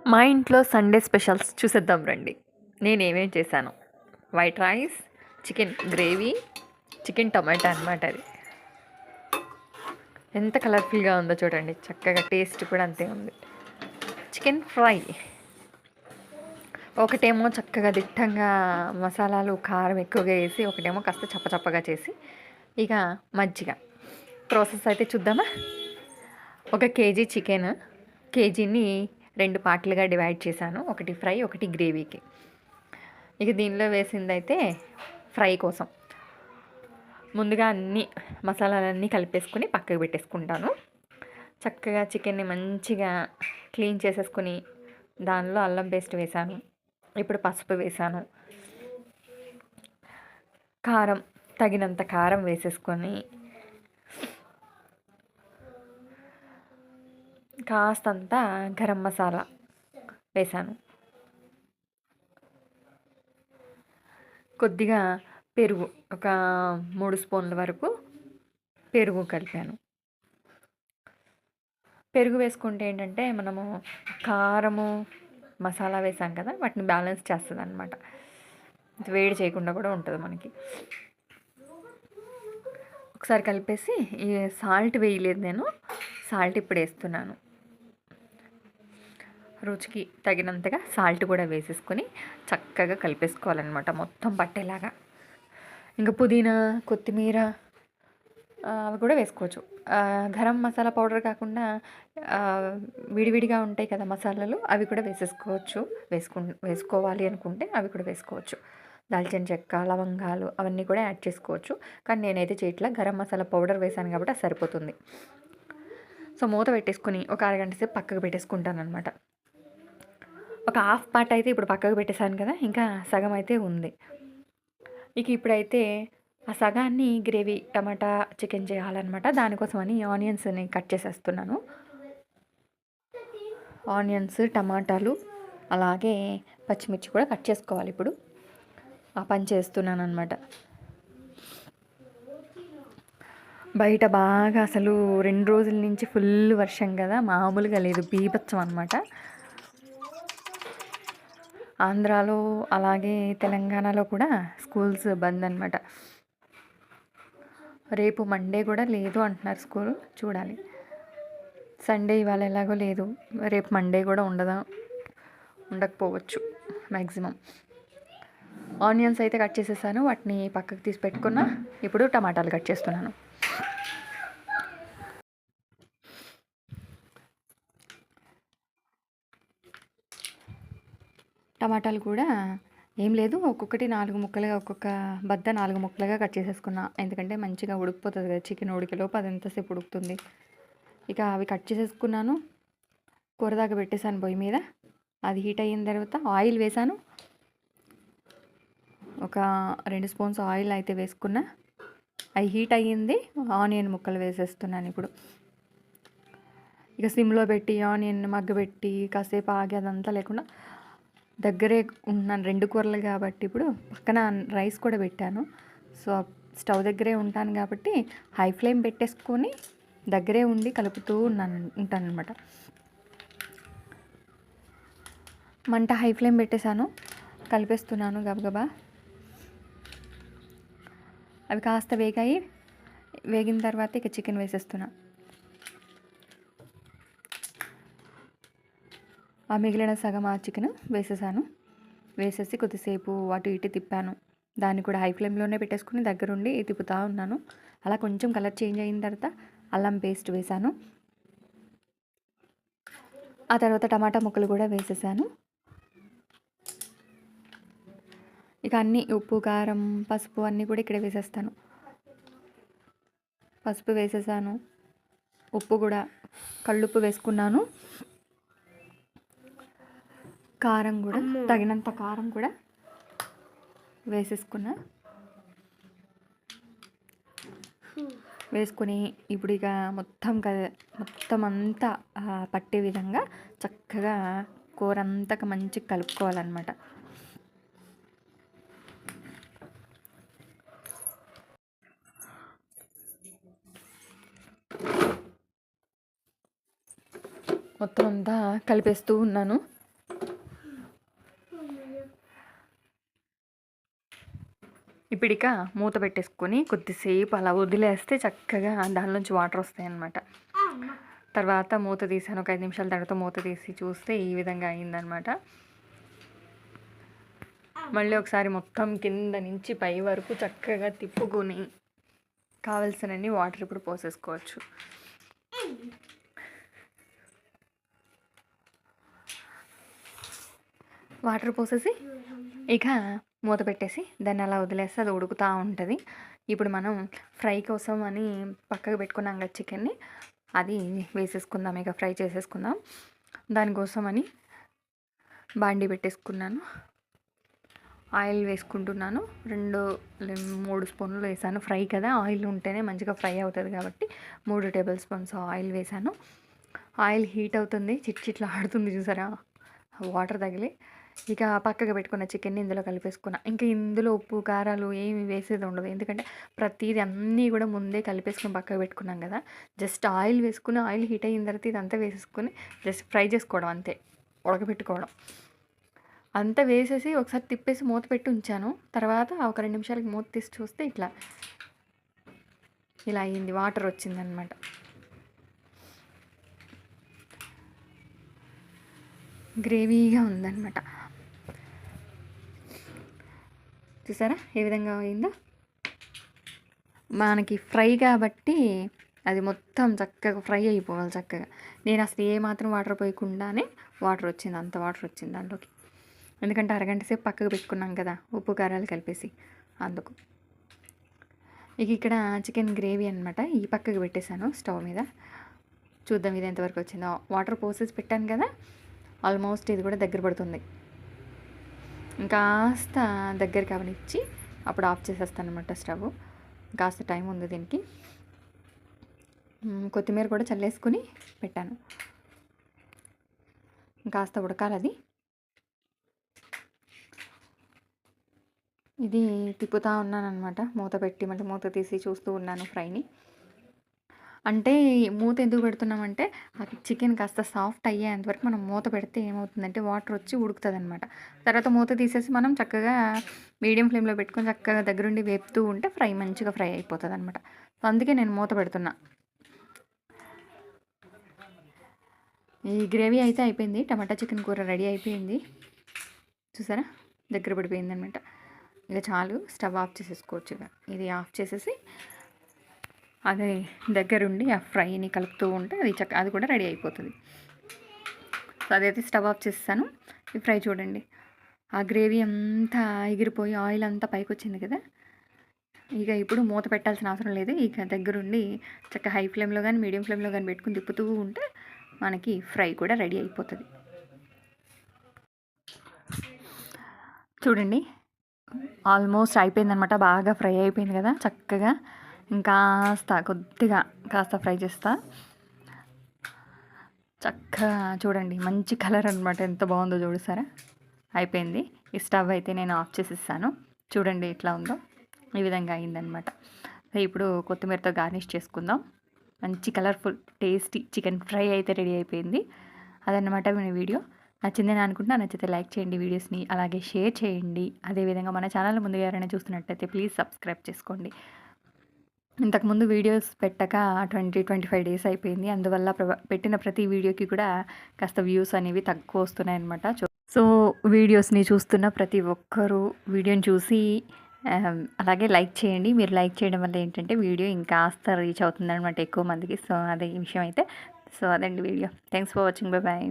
మా ఇంట్లో Sunday specials చూసేద్దాం రండి. నేనేమేం చేశాను. White rice, chicken gravy, chicken tomato అనమాట అది. ఎంత కలర్ఫుల్గా ఉందో చూడండి, చక్కగా టేస్ట్ కూడా అంతే ఉంది. చికెన్ ఫ్రై ఒకటేమో చక్కగా దిట్టంగా మసాలాలు కారం ఎక్కువగా వేసి, ఒకటేమో కాస్త చప్పచప్పగా చేసి, ఇక మజ్జిగ. ప్రాసెస్ అయితే చూద్దామా. 1 కేజీ చికెన్, కేజీని 2 పార్ట్లుగా డివైడ్ చేశాను. ఒకటి ఫ్రై, ఒకటి గ్రేవీకి. ఇక దీనిలో వేసిందైతే ఫ్రై కోసం. ముందుగా అన్ని మసాలాలన్నీ కలిపేసుకుని పక్కకు పెట్టేసుకుంటాను. చక్కగా చికెన్ని మంచిగా క్లీన్ చేసేసుకుని దానిలో అల్లం పేస్ట్ వేశాను. ఇప్పుడు పసుపు వేశాను. కారం, తగినంత కారం వేసేసుకొని కాస్తంత గరం మసాలా వేశాను. కొద్దిగా పెరుగు, ఒక 3 స్పూన్ల వరకు పెరుగు కలిపాను. పెరుగు వేసుకుంటే ఏంటంటే మనము కారము మసాలా వేసాం కదా, వాటిని బ్యాలెన్స్ చేస్తుంది అనమాట. వేడి చేయకుండా కూడా ఉంటుంది మనకి. ఒకసారి కలిపేసి, ఈ సాల్ట్ వేయలేదు నేను, సాల్ట్ ఇప్పుడు వేస్తున్నాను. రుచికి తగినంతగా సాల్ట్ కూడా వేసేసుకొని చక్కగా కలిపేసుకోవాలన్నమాట, మొత్తం పట్టేలాగా. ఇంకా పుదీనా, కొత్తిమీర అవి కూడా వేసుకోవచ్చు. గరం మసాలా పౌడర్ కాకుండా విడివిడిగా ఉంటాయి కదా మసాలాలు, అవి కూడా వేసేసుకోవచ్చు. వేసుకోవాలి అనుకుంటే అవి కూడా వేసుకోవచ్చు. దాల్చిన చెక్క, లవంగాలు అవన్నీ కూడా యాడ్ చేసుకోవచ్చు. కానీ నేనైతే చేయట్లా, గరం మసాలా పౌడర్ వేసాను కాబట్టి అది సరిపోతుంది. సో మూత పెట్టేసుకొని ఒక అరగంట సేపు పక్కకు పెట్టేసుకుంటాను అనమాట. ఒక హాఫ్ పార్ట్ అయితే ఇప్పుడు పక్కకు పెట్టేశాను కదా, ఇంకా సగం అయితే ఉంది. ఇక ఇప్పుడైతే ఆ సగాన్ని గ్రేవీ టమాటా చికెన్ చేయాలన్నమాట. దానికోసమని ఆనియన్స్ని కట్ చేసేస్తున్నాను. ఆనియన్స్, టమాటాలు అలాగే పచ్చిమిర్చి కూడా కట్ చేసుకోవాలి. ఇప్పుడు ఆ పని చేస్తున్నాను అనమాట. బయట బాగా అసలు 2 రోజుల నుంచి ఫుల్ వర్షం కదా, మామూలుగా లేదు, బీభత్సం అనమాట. ఆంధ్రాలో అలాగే తెలంగాణలో కూడా స్కూల్స్ బంద్ అనమాట. రేపు మండే కూడా లేదు అంటున్నారు స్కూల్, చూడాలి. సండే ఇవాళ ఎలాగో లేదు, రేపు మండే కూడా ఉండకపోవచ్చు మ్యాక్సిమం. ఆనియన్స్ అయితే కట్ చేసేసాను, వాటిని పక్కకు తీసి పెట్టుకున్నా. ఇప్పుడు టమాటాలు కట్ చేస్తున్నాను. టమాటాలు కూడా ఏం లేదు, ఒక్కొక్కటి 4 ముక్కలుగా, ఒక్కొక్క బద్ద 4 ముక్కలుగా కట్ చేసేసుకున్నా. ఎందుకంటే మంచిగా ఉడికిపోతుంది కదా చికెన్, ఉడికేలోపు అది ఎంతసేపు ఉడుకుతుంది. ఇక అవి కట్ చేసేసుకున్నాను. కూర దాకా పెట్టేశాను పొయ్యి మీద. అది హీట్ అయిన తర్వాత ఆయిల్ వేసాను. ఒక 2 స్పూన్స్ ఆయిల్ అయితే వేసుకున్నా. అవి హీట్ అయ్యింది. ఆనియన్ ముక్కలు వేసేస్తున్నాను ఇప్పుడు. ఇక సిమ్లో పెట్టి ఆనియన్ మగ్గబెట్టి కాసేపు ఆగి అదంతా లేకుండా దగ్గరే ఉన్నాను. 2 కూరలు కాబట్టి ఇప్పుడు పక్కన రైస్ కూడా పెట్టాను. సో స్టవ్ దగ్గరే ఉంటాను కాబట్టి హై ఫ్లేమ్ పెట్టేసుకొని దగ్గరే ఉండి కలుపుతూ ఉంటానన్నమాట. మంట హై ఫ్లేమ్ పెట్టేశాను, కలిపేస్తున్నాను గబగబా. అవి కాస్త వేగిన తర్వాత ఇక చికెన్ వేసేస్తున్నా. ఆ మిగిలిన సగం ఆ చికెన్ వేసేసాను. వేసేసి కొద్దిసేపు అటు ఇటు తిప్పాను. దాన్ని కూడా హై ఫ్లేమ్లోనే పెట్టేసుకుని దగ్గరుండి తిప్పుతూ ఉన్నాను. అలా కొంచెం కలర్ చేంజ్ అయిన తర్వాత అల్లం పేస్ట్ వేసాను. ఆ తర్వాత టమాటా ముక్కలు కూడా వేసేసాను. ఇక అన్నీ ఉప్పు, కారం, పసుపు అన్నీ కూడా ఇక్కడ వేసేస్తాను. పసుపు వేసేసాను, ఉప్పు కూడా కళ్ళుప్పు వేసుకున్నాను. కారం కూడా తగినంత కారం కూడా వేసేసుకున్నా. వేసుకొని ఇప్పుడు ఇక మొత్తం అంతా పట్టే విధంగా చక్కగా కూర అంతా మంచిగా కలుపుకోవాలన్నమాట. మొత్తం అంతా కలిపేస్తూ ఉన్నాను. ఇప్పుడు ఇక మూత పెట్టేసుకొని కొద్దిసేపు అలా వదిలేస్తే చక్కగా దానిలోంచి వాటర్ వస్తాయి అన్నమాట. తర్వాత మూత తీసాను. ఒక 5 నిమిషాల తర్వాత మూత తీసి చూస్తే ఈ విధంగా అయిందనమాట. మళ్ళీ ఒకసారి మొత్తం కింద నుంచి పై వరకు చక్కగా తిప్పుకొని కావలసినన్ని వాటర్ ఇప్పుడు పోసేసుకోవచ్చు. వాటర్ పోసేసి ఇక మూత పెట్టేసి దాన్ని అలా వదిలేస్తే అది ఉడుకుతూ ఉంటుంది. ఇప్పుడు మనం ఫ్రై కోసం అని పక్కకు పెట్టుకున్నాం కదా చికెన్ని, అది వేసేసుకుందాం. ఇక ఫ్రై చేసేసుకుందాం. దానికోసమని బాండీ పెట్టేసుకున్నాను. ఆయిల్ వేసుకుంటున్నాను. 2-3 స్పూన్లు వేసాను. ఫ్రై కదా, ఆయిల్ ఉంటేనే మంచిగా ఫ్రై అవుతుంది కాబట్టి 3 టేబుల్ స్పూన్స్ ఆయిల్ వేసాను. ఆయిల్ హీట్ అవుతుంది, చిట్చిట్లా ఆడుతుంది చూసారా వాటర్ తగిలి. ఇక పక్కగా పెట్టుకున్న చికెన్ని ఇందులో కలిపేసుకున్నా. ఇంకా ఇందులో ఉప్పు కారాలు ఏమి వేసేది ఉండదు, ఎందుకంటే ప్రతిదీ అన్నీ కూడా ముందే కలిపేసుకుని పక్కకు పెట్టుకున్నాం కదా. జస్ట్ ఆయిల్ వేసుకుని ఆయిల్ హీట్ అయిన తర్వాత ఇదంతా వేసేసుకుని జస్ట్ ఫ్రై చేసుకోవడం అంతే, ఉడకబెట్టుకోవడం అంతా వేసేసి ఒకసారి తిప్పేసి మూత పెట్టి ఉంచాను. తర్వాత ఒక 2 నిమిషాలకి మూత తీసి చూస్తే ఇలా అయింది, వాటర్ వచ్చిందనమాట. గ్రేవీగా ఉందన్నమాట. చూసారా ఏ విధంగా అయిందో. మనకి ఫ్రై కాబట్టి అది మొత్తం చక్కగా ఫ్రై అయిపోవాలి చక్కగా. నేను అసలు ఏమాత్రం వాటర్ పోయకుండానే వాటర్ వచ్చింది, అంత వాటర్ వచ్చింది దాంట్లోకి. ఎందుకంటే అరగంట సేపు పక్కకు పెట్టుకున్నాం కదా ఉప్పు కారాలు కలిపేసి, అందుకు. ఇక ఇక్కడ చికెన్ గ్రేవీ అనమాట ఈ పక్కకు పెట్టేశాను స్టవ్ మీద. చూద్దాం ఇది ఎంతవరకు వచ్చిందో. వాటర్ పోసేసి పెట్టాను కదా, ఆల్మోస్ట్ ఇది కూడా దగ్గర పడుతుంది. ఇంకాస్త దగ్గరికి అవనిచ్చి అప్పుడు ఆఫ్ చేసేస్తాను అనమాట స్టవ్. కాస్త టైం ఉంది దీనికి. కొత్తిమీర కూడా చల్లేసుకుని పెట్టాను. కాస్త ఉడకాలి అది. ఇది తిప్పుతూ ఉన్నాను అనమాట, మూత పెట్టి మళ్ళీ మూత తీసి చూస్తూ ఉన్నాను ఫ్రైని. అంటే మూత ఎందుకు పెడుతున్నామంటే అది చికెన్ కాస్త సాఫ్ట్ అయ్యేంతవరకు మనం మూత పెడితే ఏమవుతుందంటే వాటర్ వచ్చి ఉడుకుతుంది అనమాట. తర్వాత మూత తీసేసి మనం చక్కగా మీడియం ఫ్లేమ్లో పెట్టుకొని చక్కగా దగ్గరుండి వేపుతూ ఉంటే ఫ్రై మంచిగా ఫ్రై అయిపోతుంది అనమాట. అందుకే నేను మూత పెడుతున్నా. ఈ గ్రేవీ అయితే అయిపోయింది, టమాటా చికెన్ కూర రెడీ అయిపోయింది. చూసారా దగ్గర పడిపోయింది అనమాట. ఇక చాలు, స్టవ్ ఆఫ్ చేసేసుకోవచ్చు. ఇక ఇది ఆఫ్ చేసేసి అది దగ్గరుండి ఆ ఫ్రైని కలుపుతూ ఉంటే అది కూడా రెడీ అయిపోతుంది. సో అదైతే స్టవ్ ఆఫ్ చేస్తాను. ఈ ఫ్రై చూడండి, ఆ గ్రేవీ అంతా ఎగిరిపోయి ఆయిల్ అంతా పైకి వచ్చింది కదా. ఇక ఇప్పుడు మూత పెట్టాల్సిన అవసరం లేదు. ఇక దగ్గరుండి చక్కగా హై ఫ్లేమ్లో కానీ మీడియం ఫ్లేమ్లో కానీ పెట్టుకుని తిప్పుతూ ఉంటే మనకి ఫ్రై కూడా రెడీ అయిపోతుంది. చూడండి ఆల్మోస్ట్ అయిపోయిందనమాట, బాగా ఫ్రై అయిపోయింది కదా చక్కగా. కొద్దిగా కాస్త ఫ్రై చేస్తా. చక్కగా చూడండి మంచి కలర్ అనమాట, ఎంత బాగుందో చూసారా. అయిపోయింది. ఈ స్టవ్ అయితే నేను ఆఫ్ చేసేసాను. చూడండి ఎట్లా ఉందో, ఈ విధంగా అయిందనమాట. ఇప్పుడు కొత్తిమీరతో గార్నిష్ చేసుకుందాం. మంచి కలర్ఫుల్ టేస్టీ చికెన్ ఫ్రై అయితే రెడీ అయిపోయింది. అదన్నమాట మీ వీడియో. నచ్చిందని అనుకుంటున్నా. నచ్చితే లైక్ చేయండి వీడియోస్ని, అలాగే షేర్ చేయండి. అదేవిధంగా మన ఛానల్ ముందుగా ఎవరైనా చూస్తున్నట్టయితే ప్లీజ్ సబ్స్క్రైబ్ చేసుకోండి. ఇంతకుముందు వీడియోస్ పెట్టక 20-25 డేస్ అయిపోయింది. అందువల్ల పెట్టిన ప్రతి వీడియోకి కూడా కాస్త వ్యూస్ అనేవి తక్కువ వస్తున్నాయి అన్నమాట. సో వీడియోస్ని చూస్తున్న ప్రతి ఒక్కరూ వీడియోని చూసి అలాగే లైక్ చేయండి. మీరు లైక్ చేయడం వల్ల ఏంటంటే వీడియో ఇంకాస్త రీచ్ అవుతుంది అనమాట ఎక్కువ మందికి. సో అదే ఈ విషయం అయితే. సో అదండి video. Thanks for watching. Bye bye.